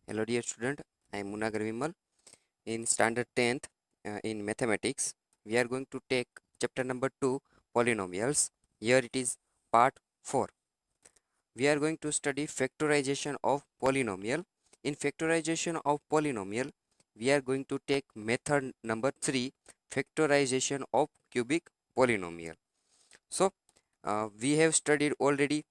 Hello dear student, I am Munagar Vimal. In standard 10th in mathematics, we are going to take chapter number 2 polynomials. Here it is part 4. We are going to study factorization of polynomial. In factorization of polynomial, we are going to take method number 3, factorization of cubic polynomial. So, we have studied already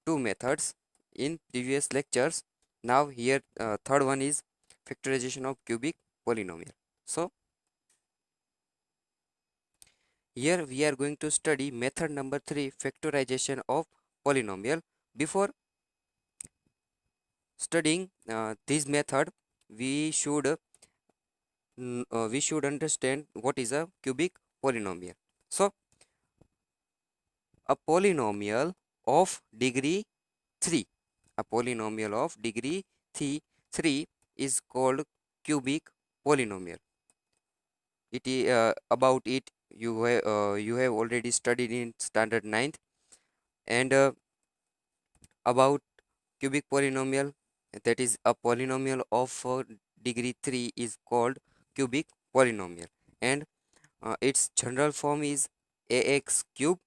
two methods in previous lectures. Now here third one is factorization of cubic polynomial. So here we are going to study method number 3, factorization of polynomial. Before studying this method, we should we should understand what is a cubic polynomial. So a polynomial of degree 3, a polynomial of degree 3 is called cubic polynomial. It is about it you have already studied in standard 9th, and about cubic polynomial, that is a polynomial of degree 3 is called cubic polynomial, and its general form is ax cube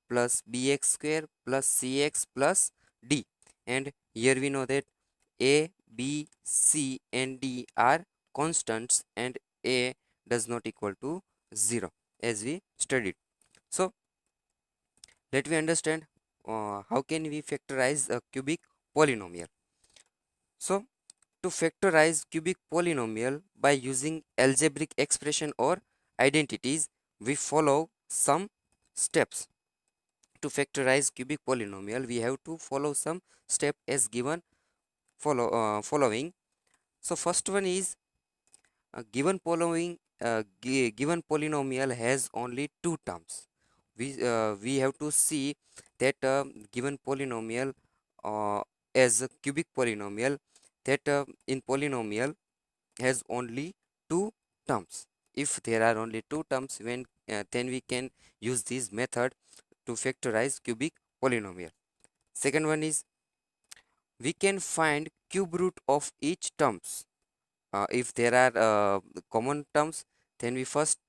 plus bx square plus cx plus d. And here we know that a, b, c and d are constants, and a does not equal to 0 as we studied. So let me understand how can we factorize a cubic polynomial. So to factorize cubic polynomial by using algebraic expression or identities, we follow some steps. To factorize cubic polynomial, we have to follow some step as given following. So first one is given polynomial has only two terms. We have to see that given polynomial as a cubic polynomial, that in polynomial has only two terms. If there are only two terms, when then we can use this method to factorize cubic polynomial. Second one is we can find cube root of each terms. If there are common terms, then we first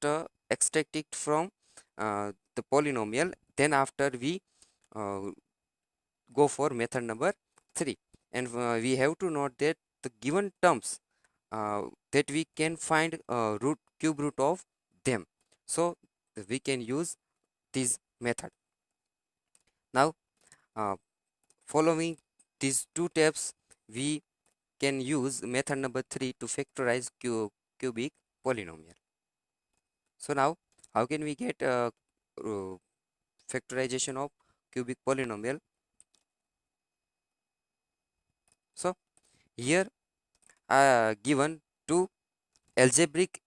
extract it from the polynomial, then after we uh, go for method number 3. And we have to note that the given terms that we can find cube root of them, so we can use this method. Now following these two steps, we can use method number 3 to factorize cubic polynomial. So now how can we get uh, factorization of cubic polynomial? So here given two algebraic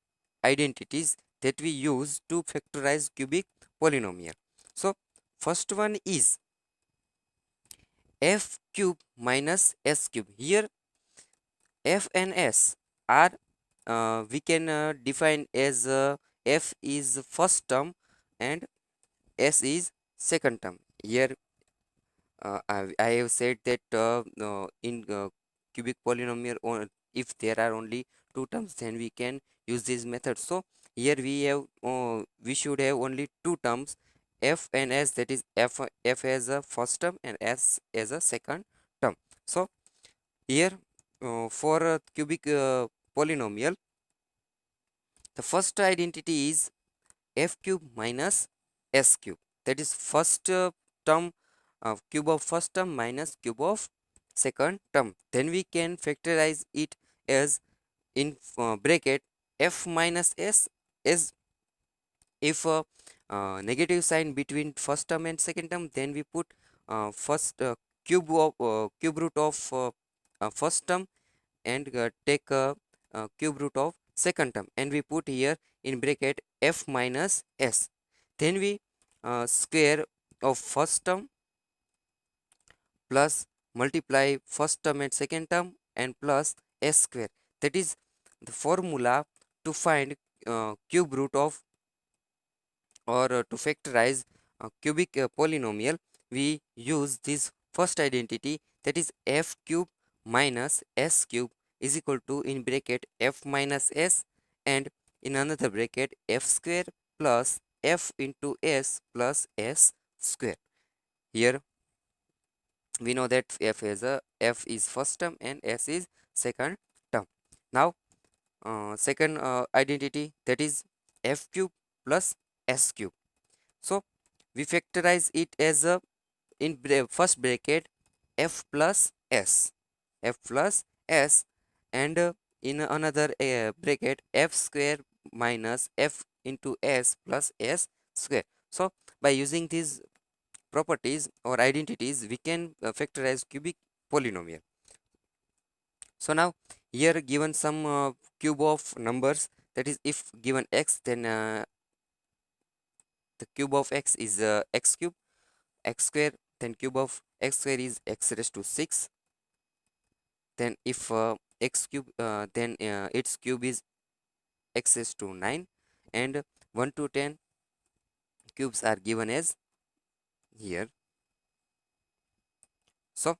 identities that we use to factorize cubic polynomial. So first one is f cube minus s cube. Here f and s are we can define as f is first term and s is second term. Here I have said that in cubic polynomial, if there are only two terms, then we can use this method. So here we should have only two terms, f and s, that is f as a first term and s as a second term. So here for a cubic polynomial, the first identity is f cube minus s cube, that is first term, cube of first term minus cube of second term. Then we can factorize it as in bracket f minus s, is if negative sign between first term and second term, then we put first cube root of first term, and take cube root of second term, and we put here in bracket f minus s. Then we square of first term plus multiply first term and second term and plus s square. That is the formula to find cube root of, or to factorize cubic polynomial. We use this first identity, that is f cube minus s cube is equal to in bracket f minus s and in another bracket f square plus f into s plus s square. Here we know that f is first term and s is second term. Now second identity, that is f cube plus s cube. So we factorize it as a in first bracket f plus s, f plus s, and in another bracket f square minus f into s plus s square. So by using these properties or identities, we can factorize cubic polynomial. So now here given some cube of numbers, that is if given x, then the cube of x is x cube, x square, then cube of x square is x raised to 6. Then if x cube, then its cube is x raised to 9, and 1 to 10 cubes are given as here. So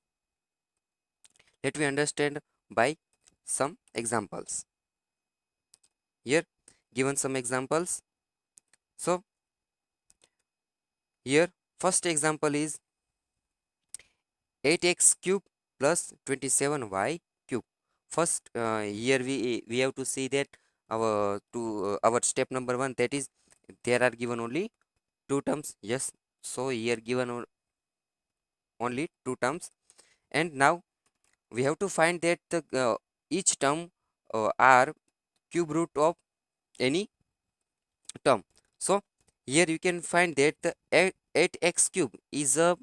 let me understand by some examples. Here given some examples. So here first example is 8x cube plus 27y cube. First here we have to see that our step number 1, that is there are given only two terms. Yes, so here given only two terms, and now we have to find that the each term are cube root of any term. So here you can find that the 8x cube is a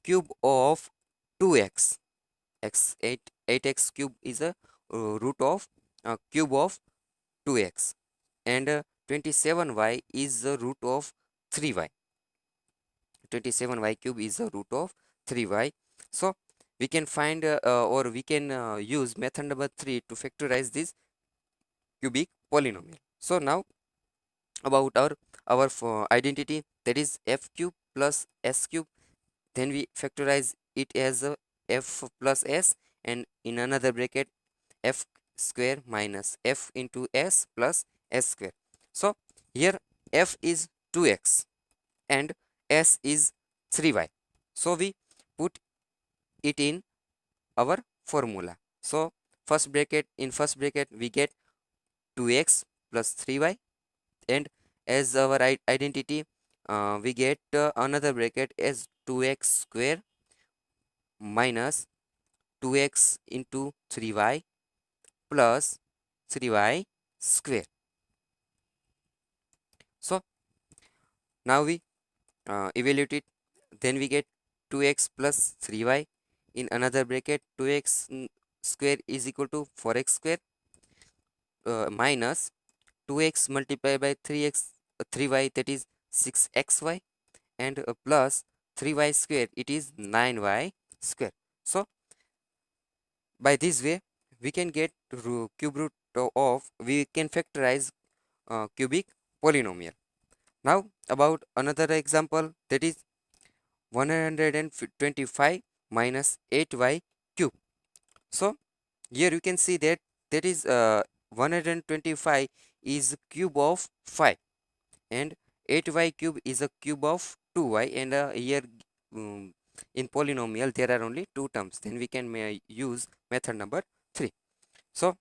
cube of 2x. 8x cube is a root of cube of 2x, and 27y is the root of 3y. 27y cube is the root of 3y. So we can find or we can use method number 3 to factorize this cubic polynomial. So now about our identity, that is f cube plus s cube, then we factorize it as f plus s, and in another bracket f square minus f into s plus s square. So here f is 2x and s is 3y. So we put it in our formula. So first bracket, in first bracket we get 2x plus 3y, and as our identity we get another bracket as 2x square minus 2x into 3y plus 3y square. So now we evaluate it, then we get 2x plus 3y, in another bracket 2x square is equal to 4x square minus 2x multiplied by 3x 3y, that is 6xy, and plus 3y square, it is 9y square. So by this way we can get cube root of, we can factorize cubic polynomial. Now about another example, that is 125 minus 8y cube. So here you can see that that is 125 is cube of 5, and 8y cube is a cube of 2y, and here in polynomial there are only two terms, then we can use method number 3. So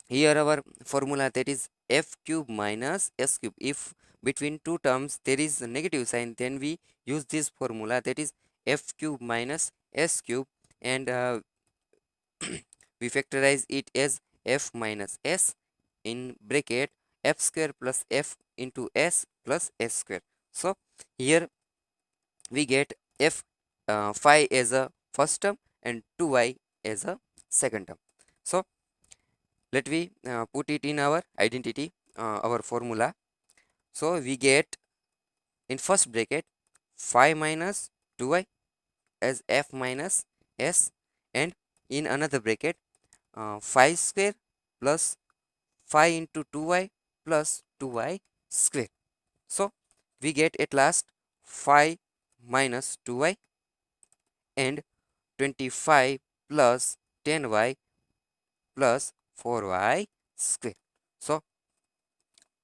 here our formula, that is f cube minus s cube. If between two terms there is a negative sign, then we use this formula, that is f cube minus s cube, and we factorize it as f minus s in bracket f square plus f into s plus s square. So here we get f 5 as a first term and 2y as a second term. So let me put it in our identity, our formula. So we get in first bracket 5 minus 2y as f minus s, and in another bracket 5 square plus 5 into 2y plus 2y square. So we get at last 5 minus 2y and 25 plus 10y plus 4y square. So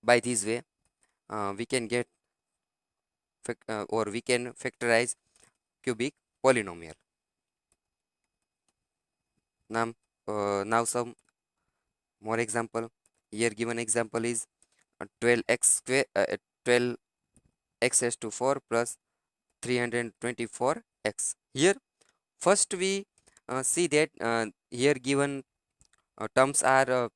by this way we can get or we can factorize cubic polynomial. Now some more example. Here given example is 12x square 12x raised to 4 plus 324x. Here first we see that here given terms are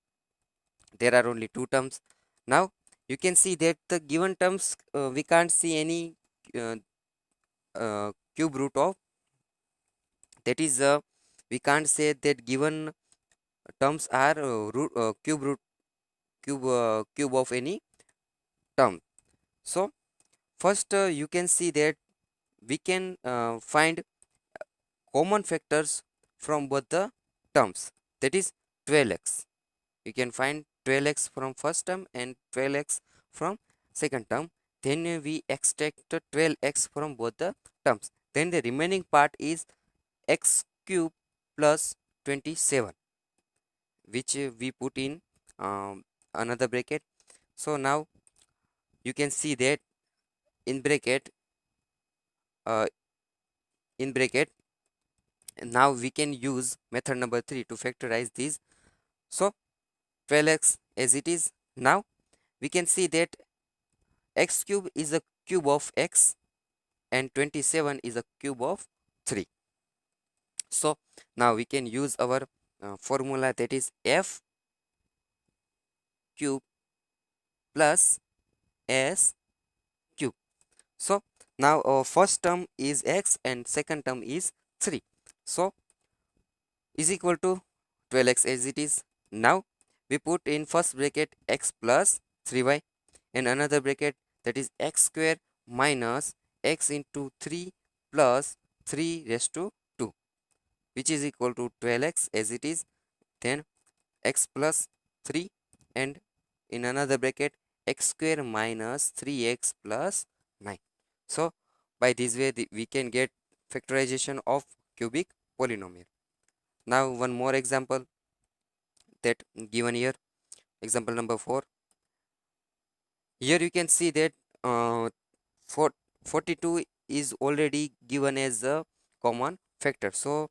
there are only two terms. Now you can see that the given terms we can't see any uh, cube root of, that is we can't say that given terms are cube of any term. So first you can see that we can find common factors from both the terms, that is 12x. You can find 12x from first term and 12x from second term. Then we extract 12x from both the terms. Then the remaining part is x cube plus 27, which we put in another bracket. So now you can see that in bracket uh, in bracket now we can use method number 3 to factorize these. So 12x as it is. Now we can see that x cube is a cube of x and 27 is a cube of 3. So now we can use our formula, that is f cube plus s cube. So now our first term is x and second term is 3. So is equal to 12x as it is. Now we put in first bracket x plus 3y and another bracket, that is x square minus x into 3 plus 3 raised to 2, which is equal to 12x as it is. Then x plus 3 and in another bracket x square minus 3x plus 9. So by this way we can get factorization of cubic polynomial. Now one more example that given here, example number 4. Here you can see that for 42 is already given as a common factor. So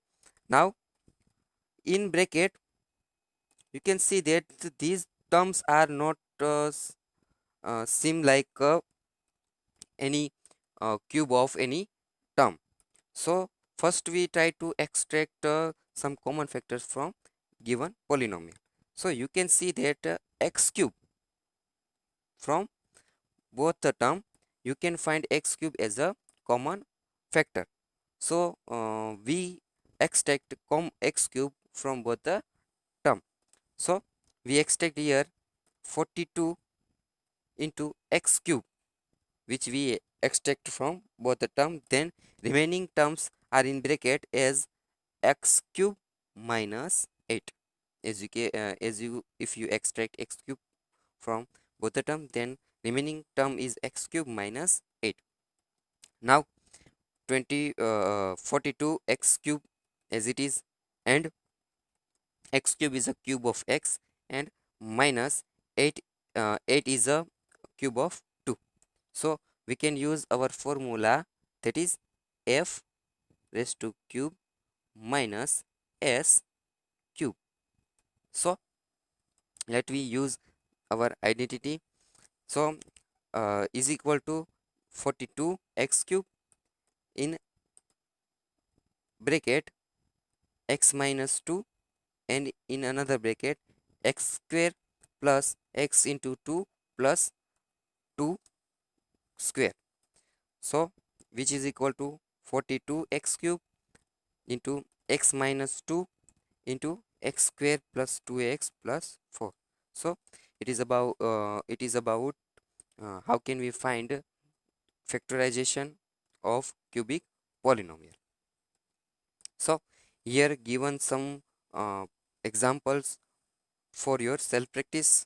now in bracket you can see that these terms are not seem like any cube of any term. So first we try to extract some common factors from given polynomial. So you can see that x cube from both the term, you can find x cube as a common factor. So we extract x cube from both the term. So we extract here 42 into x cube, which we extract from both the term. Then remaining terms are in bracket as x cube minus 8. As you if you extract x cube from both the term, then remaining term is x cube minus 8. Now 42 x cube as it is, and x cube is a cube of x, and minus 8 8 is a cube of 2. So we can use our formula, that is f raised to cube minus s cube. So let we use our identity. So is equal to 42 x cube in bracket x minus 2 and in another bracket x square plus x into 2 plus 2 square. So which is equal to 42 x cube into x minus 2 into x square plus 2x plus 4. So it is about how can we find factorization of cubic polynomial. So here given some examples for your self practice.